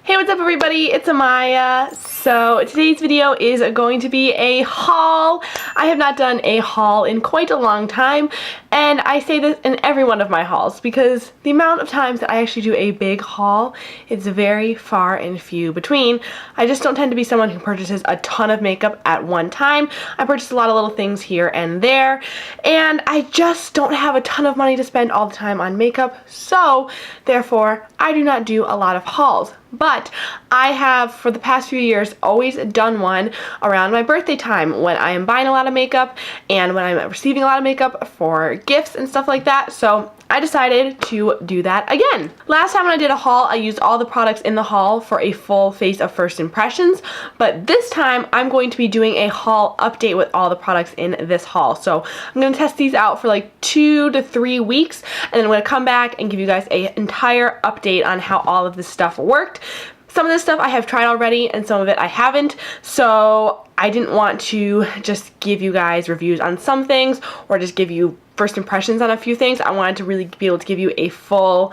Hey, what's up everybody? It's Amaya. So today's video is going to be a haul. I have not done a haul in quite a long time, and I say this in every one of my hauls because the amount of times that I actually do a big haul is very far and few between. I just don't tend to be someone who purchases a ton of makeup at one time. I purchase a lot of little things here and there, and I just don't have a ton of money to spend all the time on makeup, so therefore I do not do a lot of hauls. But I have, for the past few years, always done one around my birthday time when I am buying a lot of makeup and when I'm receiving a lot of makeup for gifts and stuff like that. So I decided to do that again. Last time when I did a haul, I used all the products in the haul for a full face of first impressions. But this time, I'm going to be doing a haul update with all the products in this haul. So I'm going to test these out for like 2 to 3 weeks. And then I'm going to come back and give you guys an entire update on how all of this stuff worked. Some of this stuff I have tried already and some of it I haven't, so I didn't want to just give you guys reviews on some things or just give you first impressions on a few things. I wanted to really be able to give you a full,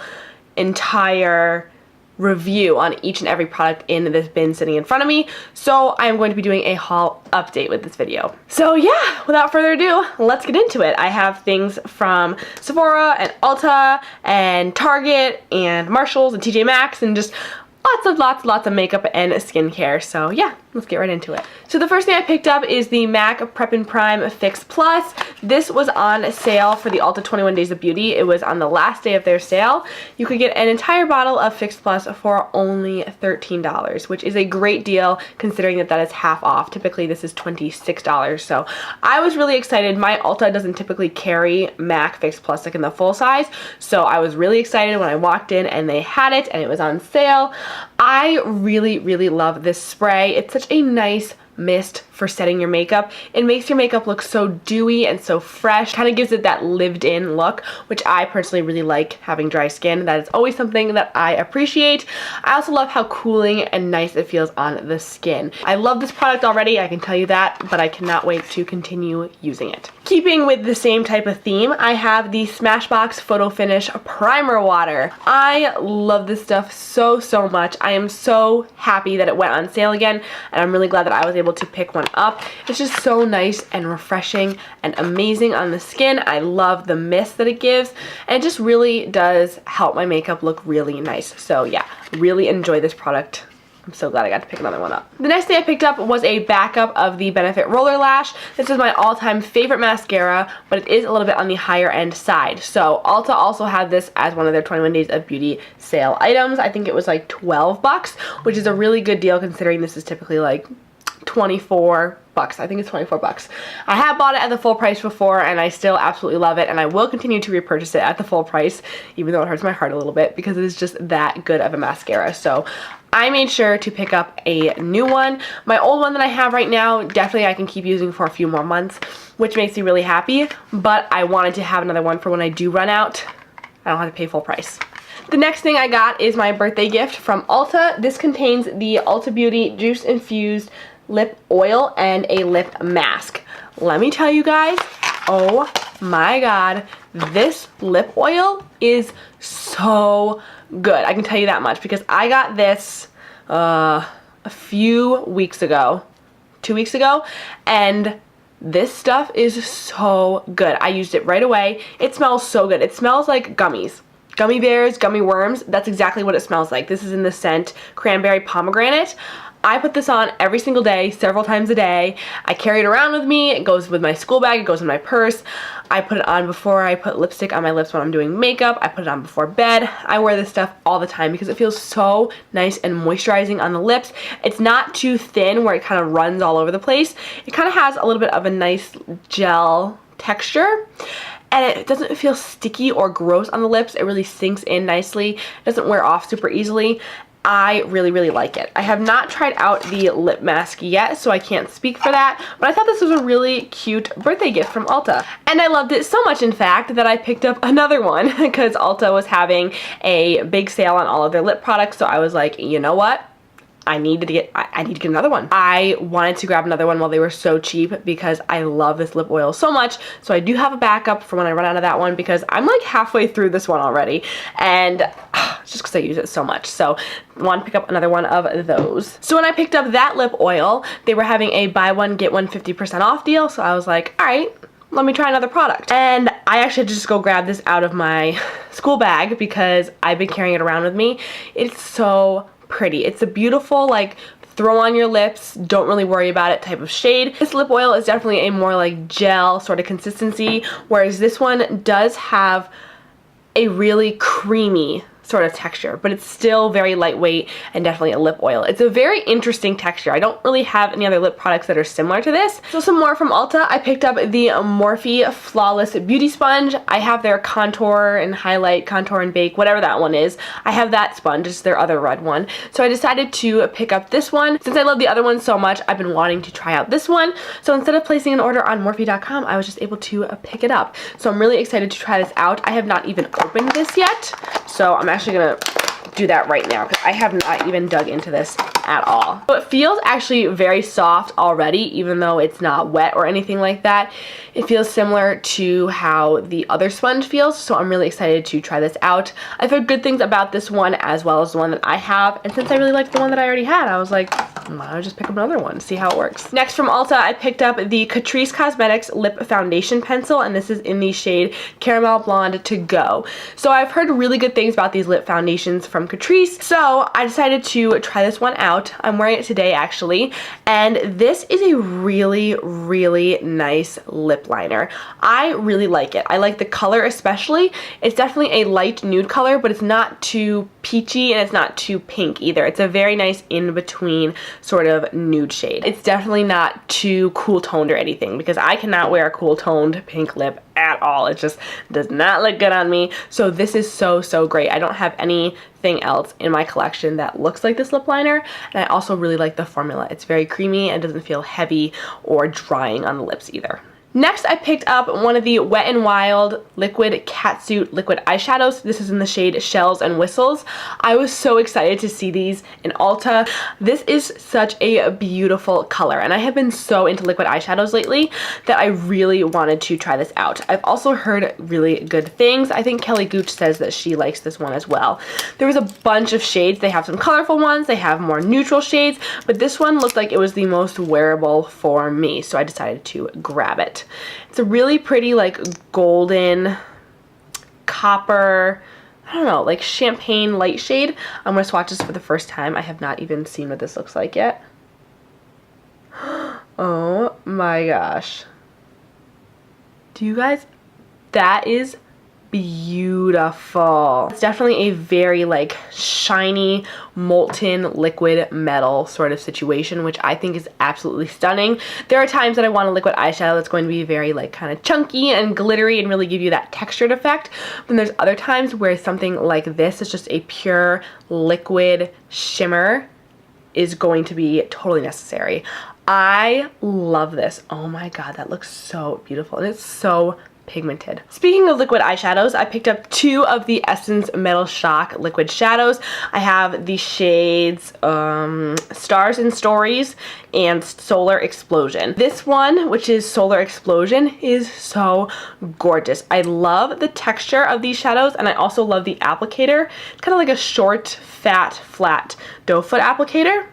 entire review on each and every product in this bin sitting in front of me, so I am going to be doing a haul update with this video. So yeah, without further ado, let's get into it. I have things from Sephora and Ulta and Target and Marshalls and TJ Maxx and just lots of makeup and skincare. So yeah, let's get right into it. So the first thing I picked up is the MAC Prep and Prime Fix Plus. This was on sale for the Ulta 21 Days of Beauty. It was on the last day of their sale. You could get an entire bottle of Fix Plus for only $13, which is a great deal considering that that is half off. Typically this is $26. So I was really excited. My Ulta doesn't typically carry MAC Fix Plus like in the full size. So I was really excited when I walked in and they had it and it was on sale. I really love this spray. It's such a nice mist for setting your makeup. It makes your makeup look so dewy and so fresh. Kind of gives it that lived in look, which I personally really like having dry skin. That is always something that I appreciate. I also love how cooling and nice it feels on the skin. I love this product already, I can tell you that, but I cannot wait to continue using it. Keeping with the same type of theme, I have the Smashbox Photo Finish Primer Water. I love this stuff so much. I am so happy that it went on sale again, and I'm really glad that I was able to pick one up. It's just so nice and refreshing and amazing on the skin. I love the mist that it gives, and it just really does help my makeup look really nice. So yeah, really enjoy this product. I'm so glad I got to pick another one up. The next thing I picked up was a backup of the Benefit Roller Lash. This is my all-time favorite mascara, but it is a little bit on the higher end side. So Ulta also had this as one of their 21 Days of Beauty sale items. I think it was like 12 bucks, which is a really good deal considering this is typically like 24 bucks. I think it's 24 bucks. I have bought it at the full price before and I still absolutely love it, and I will continue to repurchase it at the full price even though it hurts my heart a little bit because it is just that good of a mascara. So I made sure to pick up a new one. My old one that I have right now, definitely I can keep using for a few more months, which makes me really happy, but I wanted to have another one for when I do run out. I don't have to pay full price. The next thing I got is my birthday gift from Ulta. This contains the Ulta Beauty Juice Infused Lip Oil and a lip mask. Let me tell you guys, oh my god, this lip oil is so good. I can tell you that much because I got this a few weeks ago, 2 weeks ago, and this stuff is so good. I used it right away. It smells so good. It smells like gummies. Gummy bears, gummy worms, that's exactly what it smells like. This is in the scent Cranberry Pomegranate. I put this on every single day, several times a day. I carry it around with me. It goes with my school bag. It goes in my purse. I put it on before I put lipstick on my lips when I'm doing makeup. I put it on before bed. I wear this stuff all the time because it feels so nice and moisturizing on the lips. It's not too thin where it kind of runs all over the place. It kind of has a little bit of a nice gel texture. And it doesn't feel sticky or gross on the lips. It really sinks in nicely. It doesn't wear off super easily. I really like it. I have not tried out the lip mask yet, so I can't speak for that, but I thought this was a really cute birthday gift from Ulta. And I loved it so much, in fact, that I picked up another one because Ulta was having a big sale on all of their lip products, so I was like, you know what? I need to get another one. I wanted to grab another one while they were so cheap because I love this lip oil so much. So I do have a backup for when I run out of that one because I'm like halfway through this one already. And just because I use it so much. So I want to pick up another one of those. So when I picked up that lip oil, they were having a buy one get one 50% off deal. So I was like, all right, let me try another product. And I actually had to just go grab this out of my school bag because I've been carrying it around with me. It's so pretty. It's a beautiful, like, throw on your lips, don't really worry about it type of shade. This lip oil is definitely a more like gel sort of consistency, whereas this one does have a really creamy sort of texture, but it's still very lightweight and definitely a lip oil. It's a very interesting texture. I don't really have any other lip products that are similar to this. So some more from Ulta. I picked up the Morphe Flawless Beauty Sponge. I have their contour and highlight, contour and bake, whatever that one is. I have that sponge, it's their other red one. So I decided to pick up this one. Since I love the other one so much, I've been wanting to try out this one. So instead of placing an order on Morphe.com, I was just able to pick it up. So I'm really excited to try this out. I have not even opened this yet. So I'm actually gonna do that right now because I have not even dug into this at all. So it feels actually very soft already, even though it's not wet or anything like that. It feels similar to how the other sponge feels, so I'm really excited to try this out. I've heard good things about this one as well as the one that I have, and since I really liked the one that I already had, I was like, why don't I just pick up another one, see how it works. Next from Ulta, I picked up the Catrice Cosmetics Lip Foundation Pencil, and this is in the shade Caramel Blonde To Go. So I've heard really good things about these lip foundations from Catrice, so I decided to try this one out. I'm wearing it today actually, and this is a really, really nice lip liner. I really like it. I like the color especially. It's definitely a light nude color, but it's not too peachy and it's not too pink either. It's a very nice in-between sort of nude shade. It's definitely not too cool toned or anything because I cannot wear a cool toned pink lip at all. It just does not look good on me. So this is so, so great. I don't have anything else in my collection that looks like this lip liner, and I also really like the formula. It's very creamy and doesn't feel heavy or drying on the lips either. Next, I picked up one of the Wet n Wild Liquid Catsuit Liquid Eyeshadows. This is in the shade Shells and Whistles. I was so excited to see these in Ulta. This is such a beautiful color, and I have been so into liquid eyeshadows lately that I really wanted to try this out. I've also heard really good things. I think Kelly Gooch says that she likes this one as well. There was a bunch of shades. They have some colorful ones, they have more neutral shades, but this one looked like it was the most wearable for me, so I decided to grab it. It's a really pretty like golden copper, I don't know, like champagne light shade. I'm going to swatch this for the first time. I have not even seen what this looks like yet. Oh my gosh. Do you guys, that is beautiful. It's definitely a very like shiny molten liquid metal sort of situation, which I think is absolutely stunning. There are times that I want a liquid eyeshadow that's going to be very like kind of chunky and glittery and really give you that textured effect, but there's other times where something like this is just a pure liquid shimmer is going to be totally necessary. I love this. Oh my god, that looks so beautiful, and it's so pigmented. Speaking of liquid eyeshadows, I picked up two of the Essence Metal Shock liquid shadows. I have the shades Stars and Stories and Solar Explosion. This one, which is Solar Explosion, is so gorgeous. I love the texture of these shadows, and I also love the applicator. It's kind of like a short, fat, flat doe foot applicator.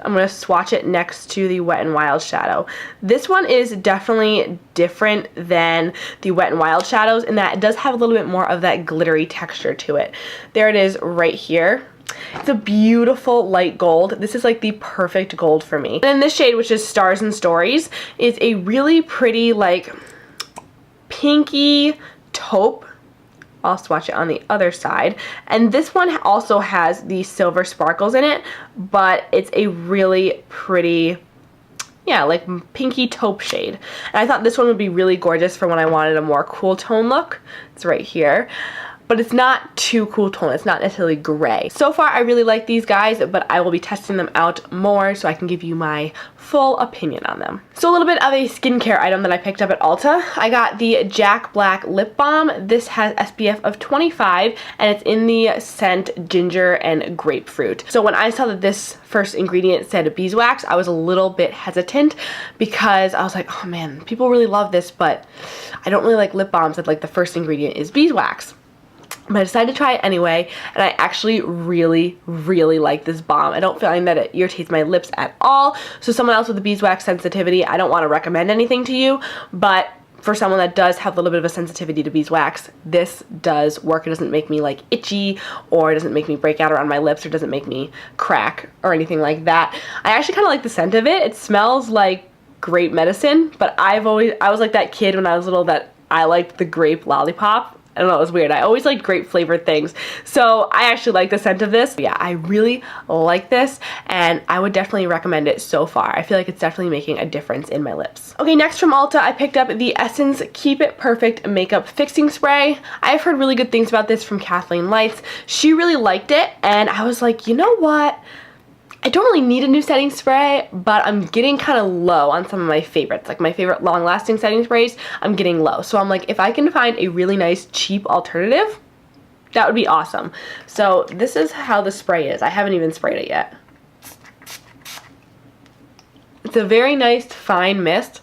I'm going to swatch it next to the Wet n Wild shadow. This one is definitely different than the Wet n Wild shadows in that it does have a little bit more of that glittery texture to it. There it is right here. It's a beautiful light gold. This is like the perfect gold for me. And then this shade, which is Stars and Stories, is a really pretty like pinky taupe. I'll swatch it on the other side. And this one also has the silver sparkles in it, but it's a really pretty, yeah, like pinky taupe shade. And I thought this one would be really gorgeous for when I wanted a more cool tone look. It's right here. But it's not too cool tone. It's not necessarily gray. So far, I really like these guys, but I will be testing them out more so I can give you my full opinion on them. So a little bit of a skincare item that I picked up at Ulta. I got the Jack Black Lip Balm. This has SPF of 25, and it's in the scent Ginger and Grapefruit. So when I saw that this first ingredient said beeswax, I was a little bit hesitant because I was like, oh man, people really love this, but I don't really like lip balms that like the first ingredient is beeswax. but I decided to try it anyway, and I actually really, really like this balm. I don't find that it irritates my lips at all. So someone else with a beeswax sensitivity, I don't want to recommend anything to you, but for someone that does have a little bit of a sensitivity to beeswax, this does work. It doesn't make me like itchy, or it doesn't make me break out around my lips, or doesn't make me crack or anything like that. I actually kind of like the scent of it. It smells like grape medicine, but I was like that kid when I was little that I liked the grape lollipop. I don't know, it was weird. I always liked grape flavored things. So I actually like the scent of this. Yeah, I really like this, and I would definitely recommend it so far. I feel like it's definitely making a difference in my lips. Okay, next from Ulta, I picked up the Essence Keep It Perfect Makeup Fixing Spray. I've heard really good things about this from Kathleen Lights. She really liked it, and I was like, you know what? I don't really need a new setting spray, but I'm getting kind of low on some of my favorites. Like my favorite long-lasting setting sprays, I'm getting low. So I'm like, if I can find a really nice cheap alternative, that would be awesome. So this is how the spray is. I haven't even sprayed it yet. It's a very nice fine mist.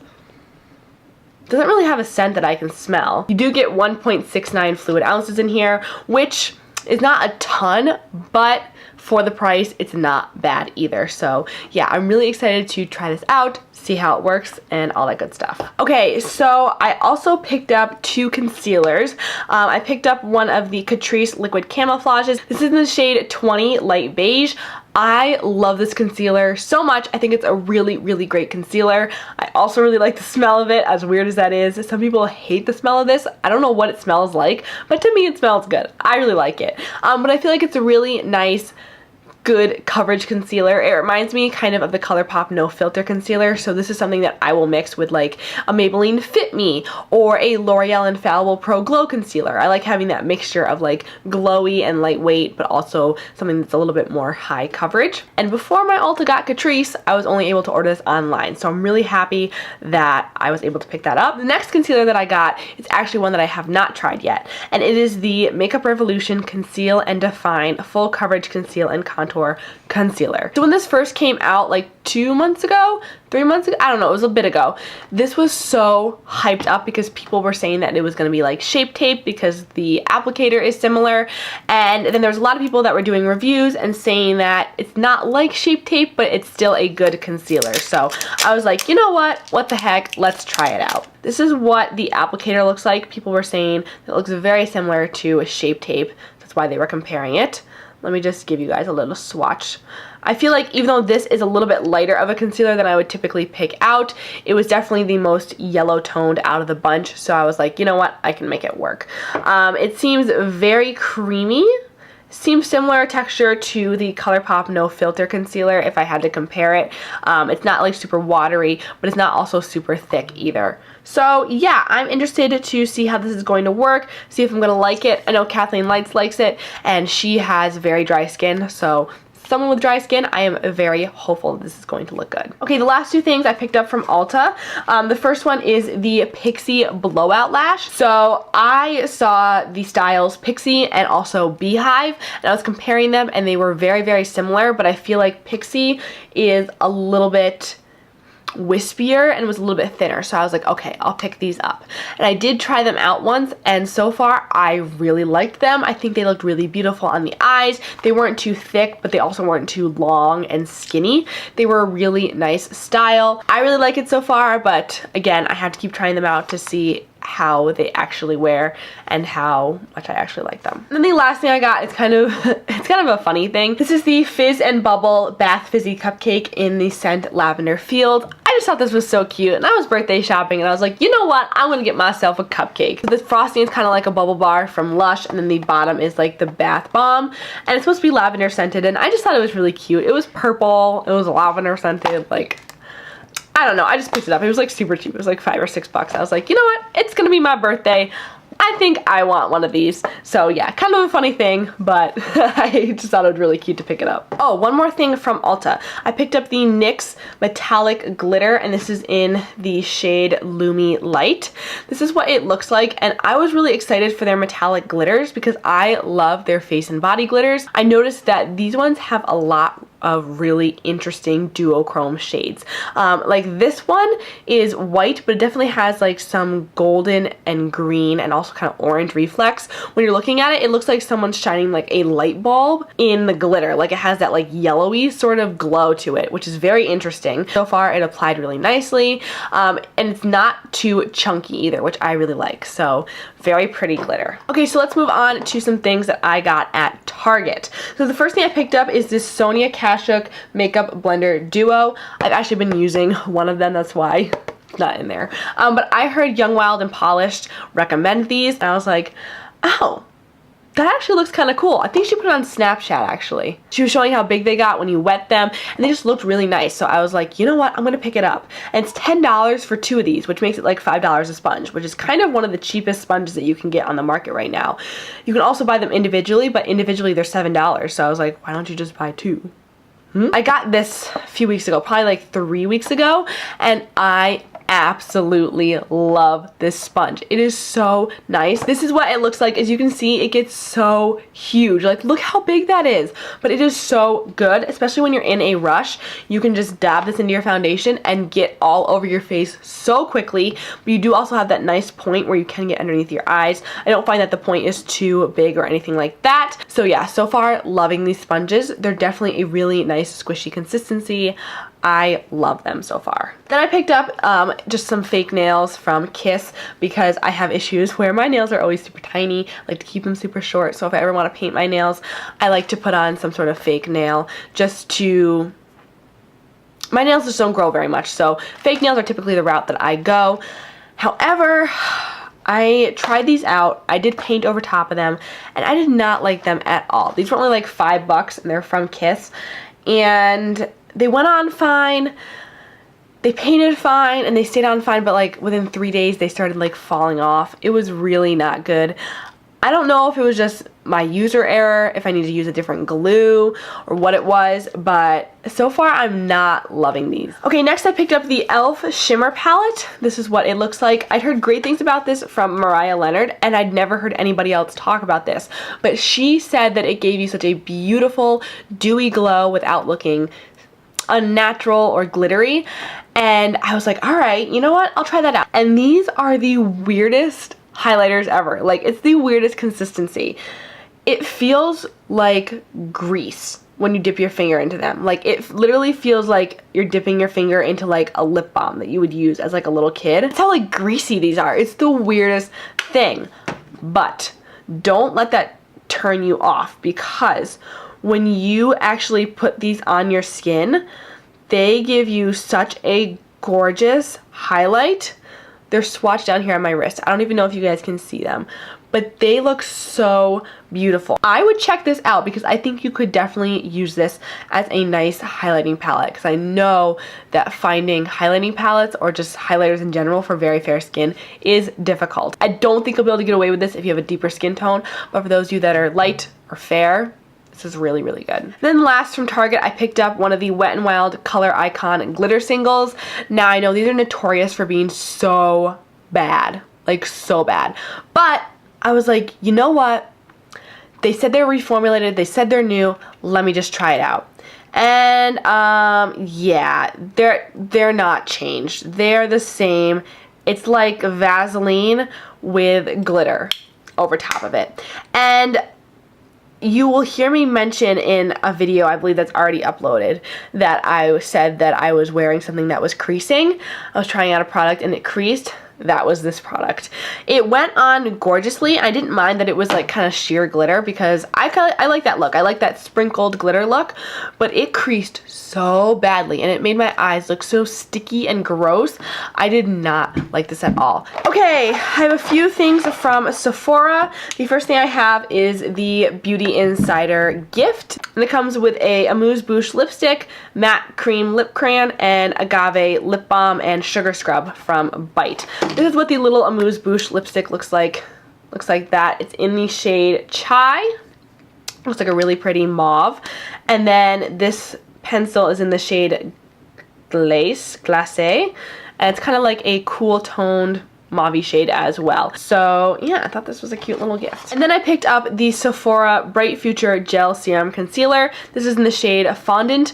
Doesn't really have a scent that I can smell. You do get 1.69 fluid ounces in here, which is not a ton, but for the price, it's not bad either. So yeah, I'm really excited to try this out, see how it works, and all that good stuff. Okay, so I also picked up 2 concealers. I picked up one of the Catrice Liquid Camouflages. This is in the shade 20 Light Beige. I love this concealer so much. I think it's a really, really great concealer. I also really like the smell of it, as weird as that is. Some people hate the smell of this. I don't know what it smells like, but to me it smells good. I really like it. But I feel like it's a really nice, good coverage concealer. It reminds me kind of the ColourPop No Filter concealer, so this is something that I will mix with like a Maybelline Fit Me or a L'Oreal Infallible Pro Glow concealer. I like having that mixture of like glowy and lightweight, but also something that's a little bit more high coverage. And before my Ulta got Catrice, I was only able to order this online, so I'm really happy that I was able to pick that up. The next concealer that I got is actually one that I have not tried yet, and it is the Makeup Revolution Conceal and Define Full Coverage Conceal and Contour Concealer. So when this first came out like 2 months ago, 3 months ago, I don't know, it was a bit ago, this was so hyped up because people were saying that it was going to be like Shape Tape because the applicator is similar, and then there's a lot of people that were doing reviews and saying that it's not like Shape Tape, but it's still a good concealer. So I was like, you know what the heck, let's try it out. This is what the applicator looks like. People were saying it looks very similar to Shape Tape. That's why they were comparing it. Let me just give you guys a little swatch. I feel like even though this is a little bit lighter of a concealer than I would typically pick out, it was definitely the most yellow toned out of the bunch. So I was like, you know what, I can make it work. It seems very creamy. Seems similar texture to the ColourPop No Filter concealer if I had to compare it. It's not like super watery, but it's not also super thick either. So yeah, I'm interested to see how this is going to work, see if I'm going to like it. I know Kathleen Lights likes it, and she has very dry skin, so someone with dry skin, I am very hopeful this is going to look good. Okay, the last 2 things I picked up from Ulta. The first one is the Pixie Blowout Lash. So I saw the styles Pixie and also Beehive, and I was comparing them, and they were very, very similar, but I feel like Pixie is a little bit wispier and was a little bit thinner, so I was like, okay, I'll pick these up. And I did try them out once, and so far I really liked them. I think they looked really beautiful on the eyes. They weren't too thick, but they also weren't too long and skinny. They were a really nice style. I really like it so far, but again, I have to keep trying them out to see how they actually wear and how much I actually like them. And then the last thing I got is kind of it's kind of a funny thing. This is the Fizz and Bubble Bath Fizzy Cupcake in the scent Lavender Field. I just thought this was so cute, and I was birthday shopping, and I was like, you know what, I'm gonna get myself a cupcake. The frosting is kind of like a bubble bar from Lush, and then the bottom is like the bath bomb, and it's supposed to be lavender scented, and I just thought it was really cute. It was purple, it was lavender scented, like, I don't know, I just picked it up. It was like super cheap. It was like $5 or $6. I was like, you know what, it's gonna be my birthday. I think I want one of these. So yeah, kind of a funny thing, but I just thought it was really cute to pick it up. Oh, one more thing from Ulta. I picked up the NYX Metallic Glitter, and this is in the shade Lumi Light. This is what it looks like, and I was really excited for their metallic glitters because I love their face and body glitters. I noticed that these ones have a lot of really interesting duochrome shades. Like this one is white, but it definitely has like some golden and green and also kind of orange reflex. When you're looking at it, it looks like someone's shining like a light bulb in the glitter. Like it has that like yellowy sort of glow to it, which is very interesting. So far it applied really nicely, and it's not too chunky either, which I really like. So very pretty glitter. Okay, so let's move on to some things that I got at Target. So the first thing I picked up is this Sonia Kashuk Makeup Blender Duo. I've actually been using one of them, that's why it's not in there. But I heard Young, Wild, and Polished recommend these, and I was like, oh, that actually looks kind of cool. I think she put it on Snapchat, actually. She was showing how big they got when you wet them, and they just looked really nice. So I was like, you know what? I'm going to pick it up. And it's $10 for 2 of these, which makes it like $5 a sponge, which is kind of one of the cheapest sponges that you can get on the market right now. You can also buy them individually, but individually they're $7. So I was like, why don't you just buy 2? I got this a few weeks ago, probably like 3 weeks ago, and I absolutely love this sponge. It is so nice. This is what it looks like. As you can see, it gets so huge. Like, look how big that is. But it is so good, especially when you're in a rush. You can just dab this into your foundation and get all over your face so quickly. But you do also have that nice point where you can get underneath your eyes. I don't find that the point is too big or anything like that. So yeah, so far loving these sponges. They're definitely a really nice squishy consistency. I love them so far. Then I picked up just some fake nails from Kiss because I have issues where my nails are always super tiny. I like to keep them super short, so if I ever want to paint my nails, I like to put on some sort of fake nail just to... My nails just don't grow very much, so fake nails are typically the route that I go. However, I tried these out. I did paint over top of them, and I did not like them at all. These were only like $5, and they're from Kiss, and they went on fine, they painted fine, and they stayed on fine, but like within 3 days they started like falling off. It was really not good. I don't know if it was just my user error, if I need to use a different glue, or what it was, but so far I'm not loving these. Okay, next I picked up the e.l.f. Shimmer Palette. This is what it looks like. I'd heard great things about this from Mariah Leonard, and I'd never heard anybody else talk about this, but she said that it gave you such a beautiful, dewy glow without looking unnatural or glittery, and I was like, all right, you know what, I'll try that out. And these are the weirdest highlighters ever. Like, it's the weirdest consistency. It feels like grease when you dip your finger into them. Like, it literally feels like you're dipping your finger into like a lip balm that you would use as like a little kid. That's how like greasy these are. It's the weirdest thing. But don't let that turn you off, because when you actually put these on your skin, they give you such a gorgeous highlight. They're swatched down here on my wrist. I don't even know if you guys can see them, but they look so beautiful. I would check this out because I think you could definitely use this as a nice highlighting palette, because I know that finding highlighting palettes or just highlighters in general for very fair skin is difficult. I don't think you'll be able to get away with this if you have a deeper skin tone, but for those of you that are light or fair, this is really, really good. Then last from Target, I picked up one of the Wet n Wild Color Icon glitter singles. Now I know these are notorious for being so bad, like so bad, but I was like, you know what? They said they're reformulated, they said they're new, let me just try it out. And yeah, they're not changed. They're the same. It's like Vaseline with glitter over top of it. And you will hear me mention in a video, I believe that's already uploaded, that I said that I was wearing something that was creasing. I was trying out a product and it creased. That was this product. It went on gorgeously. I didn't mind that it was like kind of sheer glitter, because I like that look. I like that sprinkled glitter look, but it creased so badly and it made my eyes look so sticky and gross. I did not like this at all. Okay, I have a few things from Sephora. The first thing I have is the Beauty Insider gift, and it comes with a Amuse Bouche lipstick, matte cream lip crayon, and agave lip balm and sugar scrub from Bite. This is what the little Amuse Bouche lipstick looks like. Looks like that. It's in the shade Chai. Looks like a really pretty mauve. And then this pencil is in the shade Glacé. And it's kind of like a cool toned mauve shade as well. So yeah, I thought this was a cute little gift. And then I picked up the Sephora Bright Future Gel Serum Concealer. This is in the shade Fondant.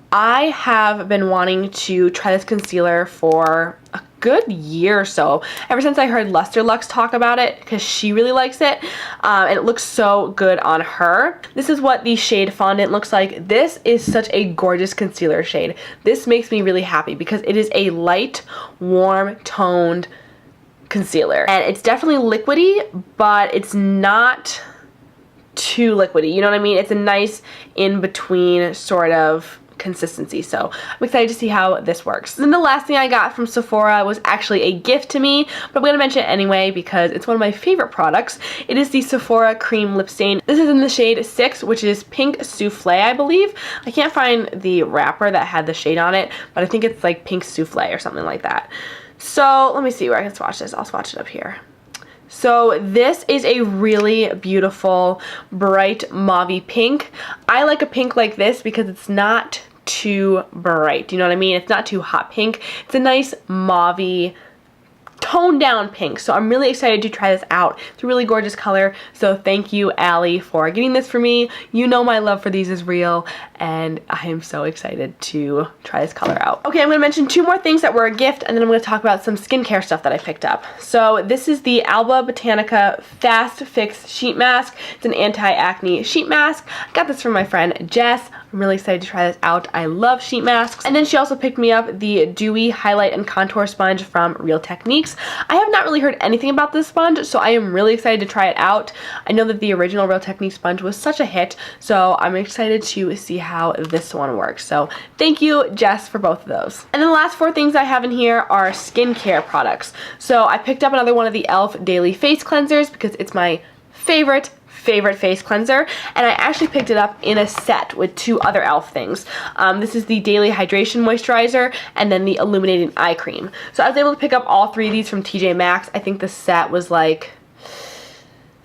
I have been wanting to try this concealer for a good year or so, ever since I heard Luxe talk about it, because she really likes it, and it looks so good on her. This is what the shade Fondant looks like. This is such a gorgeous concealer shade. This makes me really happy because it is a light, warm toned concealer, and it's definitely liquidy, but it's not too liquidy, you know what I mean? It's a nice in-between sort of consistency, so I'm excited to see how this works. Then the last thing I got from Sephora was actually a gift to me, but I'm going to mention it anyway because it's one of my favorite products. It is the Sephora Cream Lip Stain. This is in the shade 6, which is Pink Souffle, I believe. I can't find the wrapper that had the shade on it, but I think it's like Pink Souffle or something like that. So let me see where I can swatch this. I'll swatch it up here. So this is a really beautiful bright mauve pink. I like a pink like this because it's not too bright, you know what I mean? It's not too hot pink. It's a nice mauve toned down pink, so I'm really excited to try this out. It's a really gorgeous color, so thank you, Allie, for getting this for me. You know my love for these is real, and I am so excited to try this color out. Okay, I'm going to mention 2 more things that were a gift, and then I'm going to talk about some skincare stuff that I picked up. So this is the Alba Botanica Fast Fix Sheet Mask. It's an anti-acne sheet mask. I got this from my friend Jess. I'm really excited to try this out. I love sheet masks. And then she also picked me up the Dewy Highlight and Contour Sponge from Real Techniques. I have not really heard anything about this sponge, so I am really excited to try it out. I know that the original Real Techniques sponge was such a hit, so I'm excited to see how this one works. So thank you, Jess, for both of those. And then the last 4 things I have in here are skincare products. So I picked up another one of the e.l.f. Daily Face Cleansers because it's my favorite face cleanser, and I actually picked it up in a set with 2 other e.l.f. things. This is the Daily Hydration Moisturizer and then the Illuminating Eye Cream. So I was able to pick up all 3 of these from TJ Maxx. I think the set was like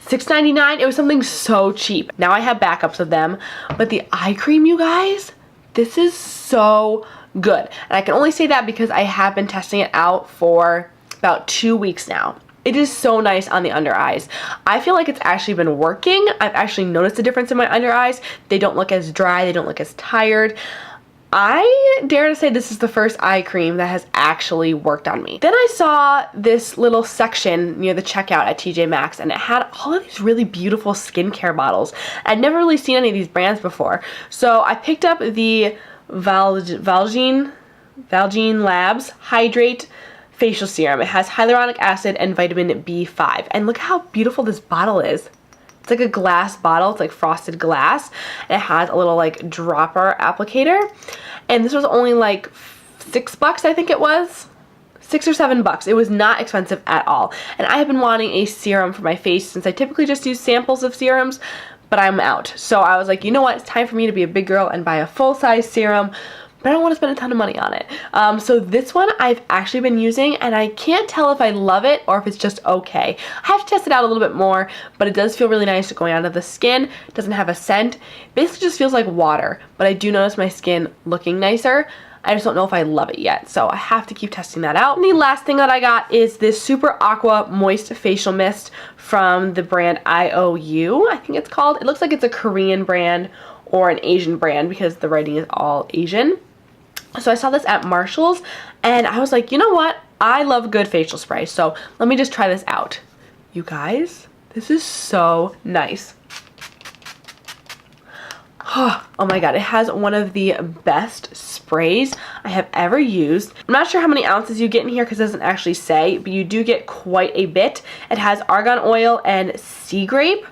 $6.99. It was something so cheap. Now I have backups of them, but the eye cream, you guys, this is so good. And I can only say that because I have been testing it out for about 2 weeks now. It is so nice on the under eyes. I feel like it's actually been working. I've actually noticed a difference in my under eyes. They don't look as dry. They don't look as tired. I dare to say this is the first eye cream that has actually worked on me. Then I saw this little section near the checkout at TJ Maxx, and it had all of these really beautiful skincare bottles. I'd never really seen any of these brands before. So I picked up the Valjean Labs Hydrate Facial Serum. It has hyaluronic acid and vitamin B5. And look how beautiful this bottle is. It's like a glass bottle. It's like frosted glass. And it has a little like dropper applicator. And this was only like $6, I think it was. $6 or $7. It was not expensive at all. And I have been wanting a serum for my face since I typically just use samples of serums, but I'm out. So I was like, you know what? It's time for me to be a big girl and buy a full-size serum, but I don't want to spend a ton of money on it. So this one I've actually been using, and I can't tell if I love it or if it's just okay. I have to test it out a little bit more, but it does feel really nice going onto the skin. It doesn't have a scent. It basically just feels like water, but I do notice my skin looking nicer. I just don't know if I love it yet, so I have to keep testing that out. And the last thing that I got is this Super Aqua Moist Facial Mist from the brand IOU, I think it's called. It looks like it's a Korean brand or an Asian brand because the writing is all Asian. So I saw this at Marshall's, and I was like, you know what? I love good facial spray, so let me just try this out. You guys, this is so nice. Oh my god, it has one of the best sprays I have ever used. I'm not sure how many ounces you get in here because it doesn't actually say, but you do get quite a bit. It has argan oil and sea grape,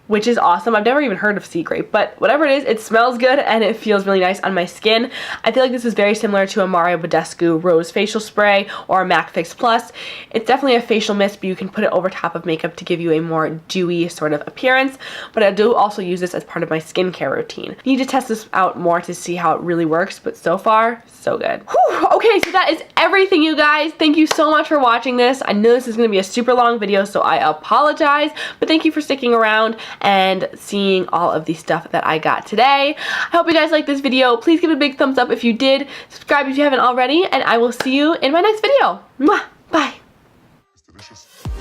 which is awesome. I've never even heard of sea grape, but whatever it is, it smells good and it feels really nice on my skin. I feel like this is very similar to a Mario Badescu Rose Facial Spray or a MAC Fix Plus. It's definitely a facial mist, but you can put it over top of makeup to give you a more dewy sort of appearance. But I do also use this as part of my skincare routine. I need to test this out more to see how it really works, but so far, so good. Whew. Okay, so that is everything, you guys. Thank you so much for watching this. I know this is going to be a super long video, so I apologize, but thank you for sticking around and seeing all of the stuff that I got today. I hope you guys liked this video. Please give it a big thumbs up if you did. Subscribe if you haven't already, and I will see you in my next video. Mwah! Bye! delicious.